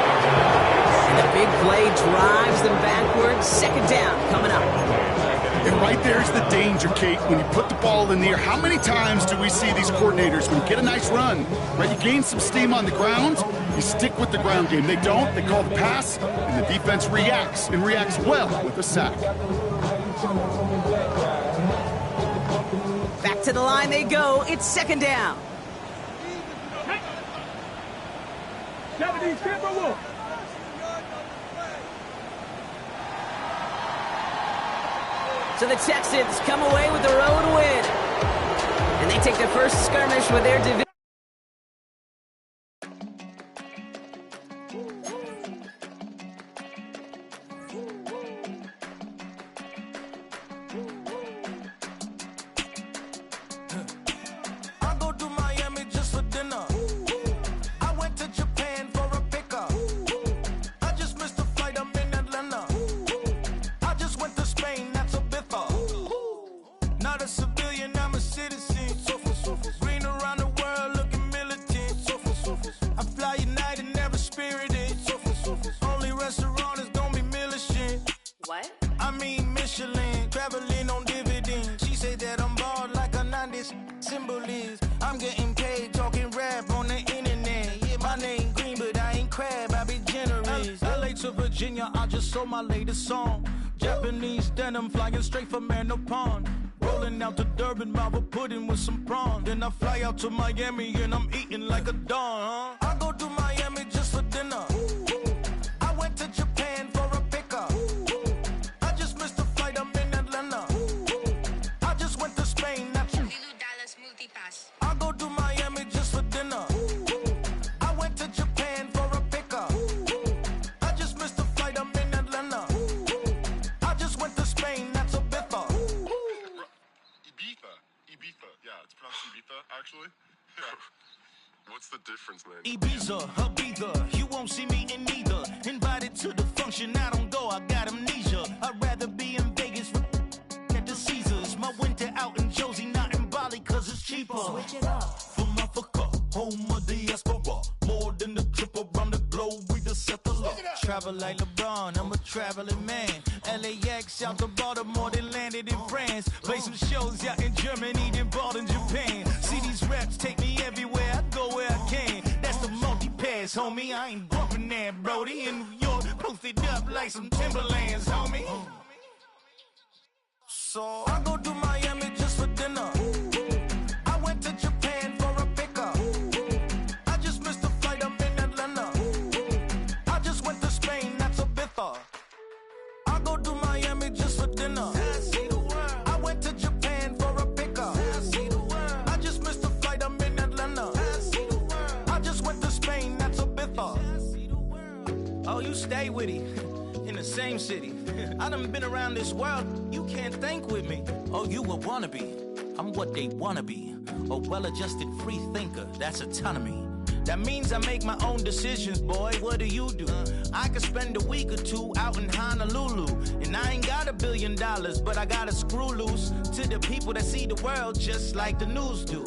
And the big play drives them backwards. 2nd down coming up. And right there's the danger, Kate, when you put the ball in the air. How many times do we see these coordinators, when you get a nice run, right, you gain some steam on the ground, you stick with the ground game. They don't, they call the pass, and the defense reacts, and reacts well with a sack. Back to the line they go. It's 2nd down. 70 Timber Wolf. So the Texans come away with the road win. And they take the first skirmish with their division. I go to Miami just for dinner. I went to Japan for a pickup. I just missed the flight, I'm in Atlanta. I just went to Spain, that's a biffa. Not a civilian, I'm a citizen. Green around the world, looking militant. I fly United, never spirited. Only restaurant is gonna be Michelin. What? I mean Michelin, traveling on dividends. She said that I'm bald like a 90s symbol is. I'm getting paid, talking rap on the internet. Yeah, my name Green, but I ain't crab, I be generous. LA to Virginia, I just sold my latest song. Japanese denim, flying straight from Manapon. Rolling out to Durban, Marble pudding with some prawns. Then I fly out to Miami and I'm eating like a don, huh? I go to Miami just for dinner. I went to Japan for a pickup. I just missed the flight, I'm in Atlanta. I just went to Spain, that's Dallas Multipass. I go to Miami just for dinner. I went to Japan for a pickup. I just missed the flight, I'm in Atlanta. I just went to Spain, that's a biffa. Ibiza. Yeah, it's pronounced Ibiza, actually. What's the difference, man? Ibiza, Ibiza, you won't see me in neither. Invited to the function, I don't go, I got amnesia. I'd rather be in Vegas at the Caesars. My winter out in Josie, not in Bali, cause it's cheaper. Switch it up. From Africa, home of the diaspora. More than the trip around the globe, we just set the law. Travel like LeBron, I'm a traveling man. LAX out to Baltimore, then landed in France. Play some shows out in Germany, then bought in Japan. See these raps take me everywhere, I go where I can. That's the multi-pass, homie, I ain't bumping that, Brody. In New York, posted up up like some Timberlands, homie. So I go to Miami just for dinner. I went to Japan for a pickup. I just missed the flight, I'm in Atlanta. I just went to Spain, that's a bither. I go to Miami just for dinner. I went to Japan for a pickup. I just missed the flight, I'm in Atlanta. I just went to Spain, that's a bither. Oh, you stay with it. In the same city. I done been around this world, you can't think with me. Oh, you a wannabe, I'm what they wanna be. A well-adjusted free thinker, that's autonomy. That means I make my own decisions, boy, what do you do? I could spend a week or two out in Honolulu. And I ain't got $1 billion, but I got a screw loose to the people that see the world just like the news do.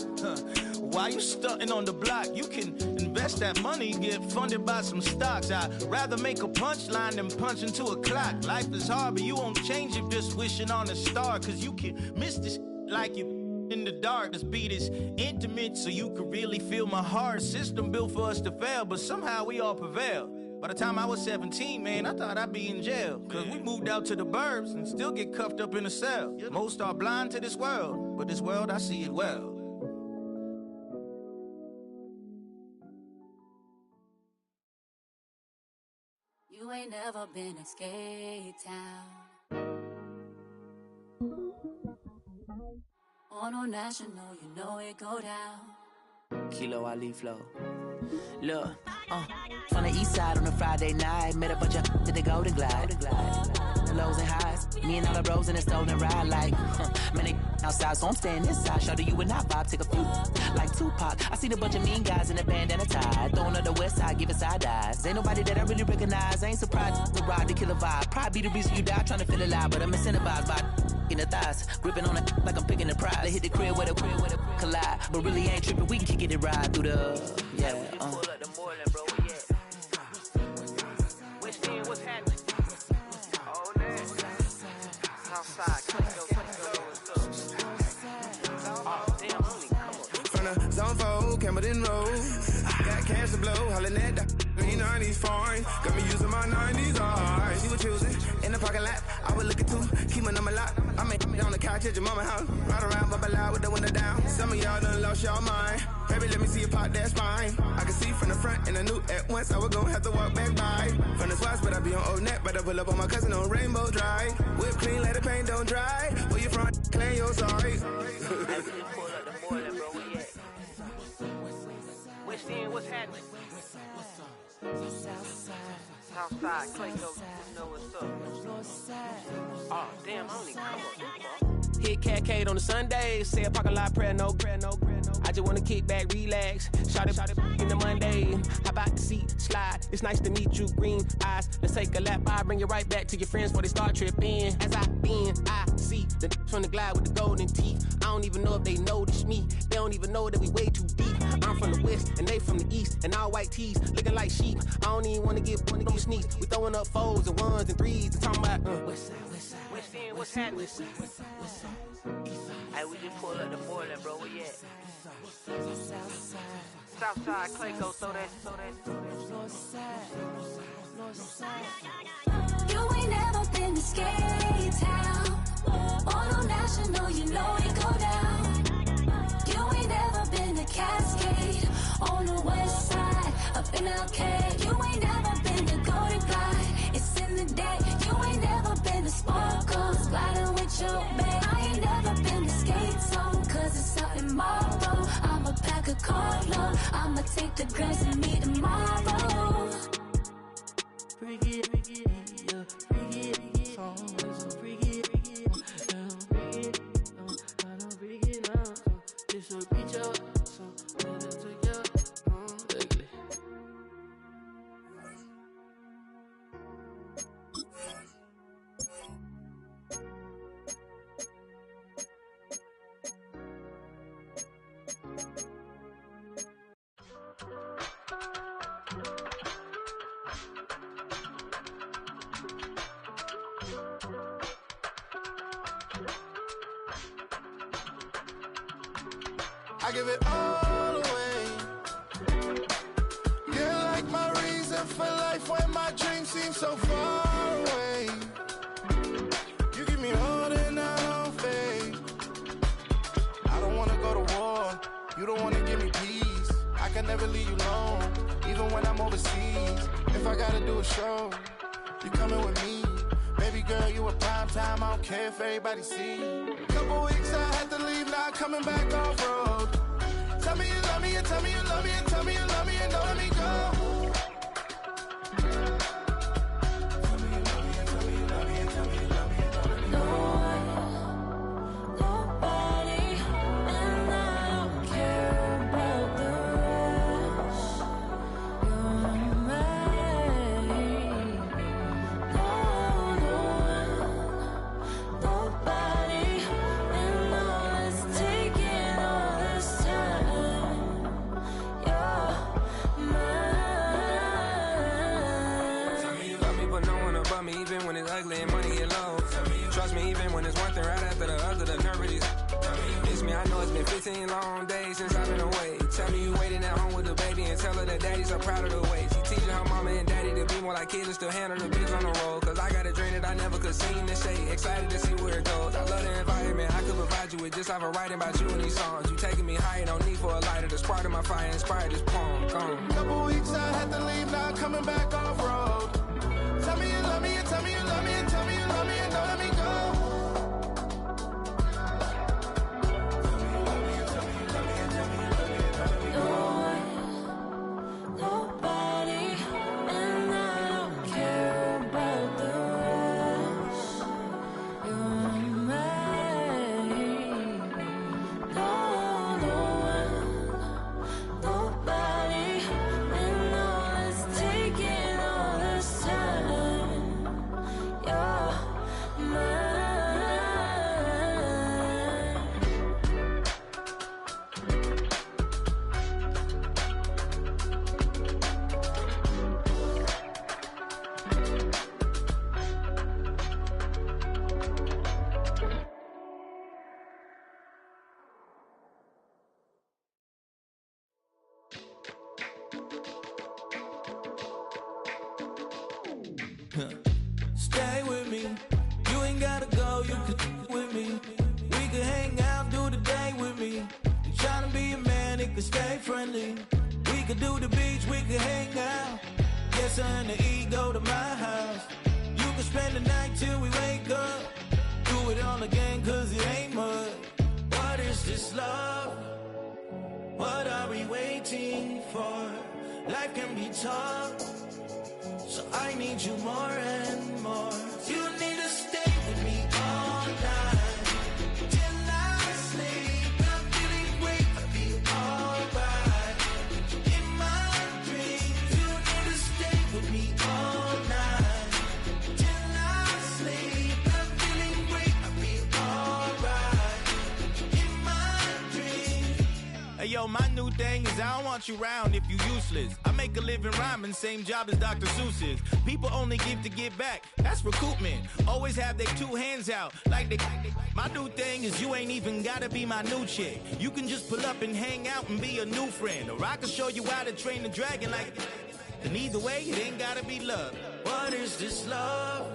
Why you stunting on the block? You can invest that money, get funded by some stocks. I'd rather make a punchline than punch into a clock. Life is hard, but you won't change it just wishing on a star. Cause you can miss this like you in the dark. This beat is intimate, so you can really feel my heart. System built for us to fail, but somehow we all prevail. By the time I was 17, man, I thought I'd be in jail. Cause we moved out to the burbs and still get cuffed up in a cell. Most are blind to this world, but this world, I see it well. You ain't never been in Skate Town. On a national, you know it go down. Kilo Ali Flow. Look, from the east side on a Friday night, met a bunch of to the Golden Glide. Lows and highs, me and all the bros in a stolen ride like, man, they outside, so I'm staying inside. Shout to you and I vibe, take a few, like Tupac. I seen a bunch of mean guys in a bandana tie, throwing up the west side, giving side eyes. Ain't nobody that I really recognize, I ain't surprised to ride the killer vibe. Probably be the reason you die, trying to feel alive, but I'm incentivized by in the thighs, gripping on it like I'm picking the prize. They hit the crib where the collide, but really ain't tripping, we can kick it and ride through the, yeah, pull up the Moreland, bro, yeah. What's happening? From the zone 4, Campbellton Road. Got cash to blow, hollin' at the green 90s foreign. Got me using my 90s hard. You were choosing in the parking lot. I was looking too, keep my number locked. I made on the couch at your mama house. Ride around, bubble loud with the window down. Some of y'all done lost y'all mind. Baby, let me see you pop that spine. I can see from the front and I knew at once I was gonna have to walk back by. From the spots, but I be on Old Neck. But I pull up on my cousin on Rainbow Drive. Whip clean, let the paint don't dry. Where you from? Claim you're sorry. I just pull up the Moreland, bro, where you at? West End, what's happening? Southside, Clayco, you know what's up. Oh, damn, I don't even come up. Hit Catcade on the Sundays, say a parking lot prayer, no. I just wanna kick back, relax, shout it in the Monday. How about the seat, slide, it's nice to meet you, green eyes. Let's take a lap, I bring you right back to your friends before they start tripping. As I see the from the glide with the golden teeth. I don't even know if they notice me, they don't even know that we way too deep. I'm from the west, and they from the east, and all white tees, looking like sheep. I don't even wanna get one of those sneaks. We throwing up fours and ones and threes, and talking about, West End, what's happening? Hey, we just pull up the Moreland, bro, where you at? Southside, Clayco, throw that. You ain't never been to Skate Town. On a national, you know it go down. You ain't never been to Cascade. On the west side, up in LK. You ain't never been to Golden Glide. It's in the day. You ain't never been to Sparkles, gliding with your babe. I ain't never been to Skate Zone, cause it's out in Marlboro. I'ma pack a carload. I'ma take the grass and meet tomorrow. Bring it, yeah, bring it, song is a bring it, I don't bring it now, this will reach out, so let it take you, ugly. I give it all away. You're like my reason for life when my dreams seem so far away. You give me all and I don't fade. I don't wanna go to war. You don't wanna give me peace. I can never leave you alone, even when I'm overseas. If I gotta do a show, you coming with me. Baby girl, you a prime time. I don't care if everybody see. Couple weeks I had to leave, now coming back off road. Tell me you love me and tell me you love me and tell me you love me and don't let me go. Long days since I've been away. Tell me you waiting at home with the baby and tell her that daddy's so proud of the way. She teaching her mama and daddy to be more like kids and still handle the biz on the road. Cause I got a dream that I never could sing and say. Excited to see where it goes. I love the environment. I could provide you with just off of writing about you in these songs. You taking me higher, no need for a lighter. The spark of my fire inspired this poem. Gone. Couple weeks I had to leave, now coming back off road. Tell me you love me and tell me you love me and tell me you love me and don't let me go. Stay with me. You ain't gotta go, you can with me. We could hang out, do the day with me. You tryna be a man, it could stay friendly. We could do the beach, we could hang out. Get something to eat, go to my house. You could spend the night till we wake up. Do it all again, cause it ain't mud. What is this love? What are we waiting for? Life can be tough, so I need you more and more. You need to stay with me all night till I sleep. I'm feeling great, I'll be alright. In my dreams, you need to stay with me all night till I sleep. I'm feeling great, I'll be alright. In my dreams. Hey yo, my new thing is I don't want you around if you useless. I make a living rhyming, same job as Dr. Seuss's. People only give to get back, that's recoupment. Always have their two hands out, like they. My new thing is you ain't even gotta be my new chick. You can just pull up and hang out and be a new friend. Or I can show you how to train the dragon like. And either way, it ain't gotta be love. What is this love?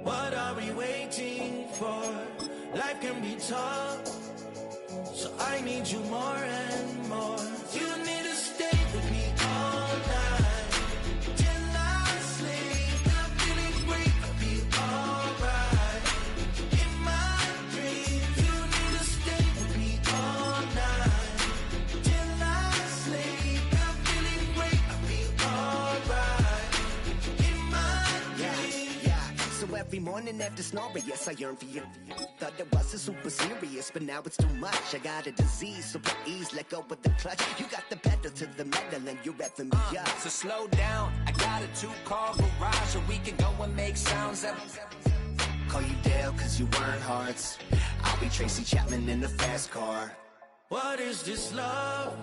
What are we waiting for? Life can be tough, so I need you more and more. You need to stay with me all night till I sleep. I'm feeling great, I'll be alright. In my dreams, you need to stay with me all night till I sleep. I'm feeling great, I'll be alright. In my dreams. Yeah. So every morning after snoring, yes, I yearn for you. Thought it wasn't super serious, but now it's too much. I got a disease, so please let go with the clutch. You got the pedal to the metal and you're revving me up. So slow down, I got a 2-car garage, so we can go and make sounds up. Call you Dale, cause you weren't hearts. I'll be Tracy Chapman in the fast car. What is this love?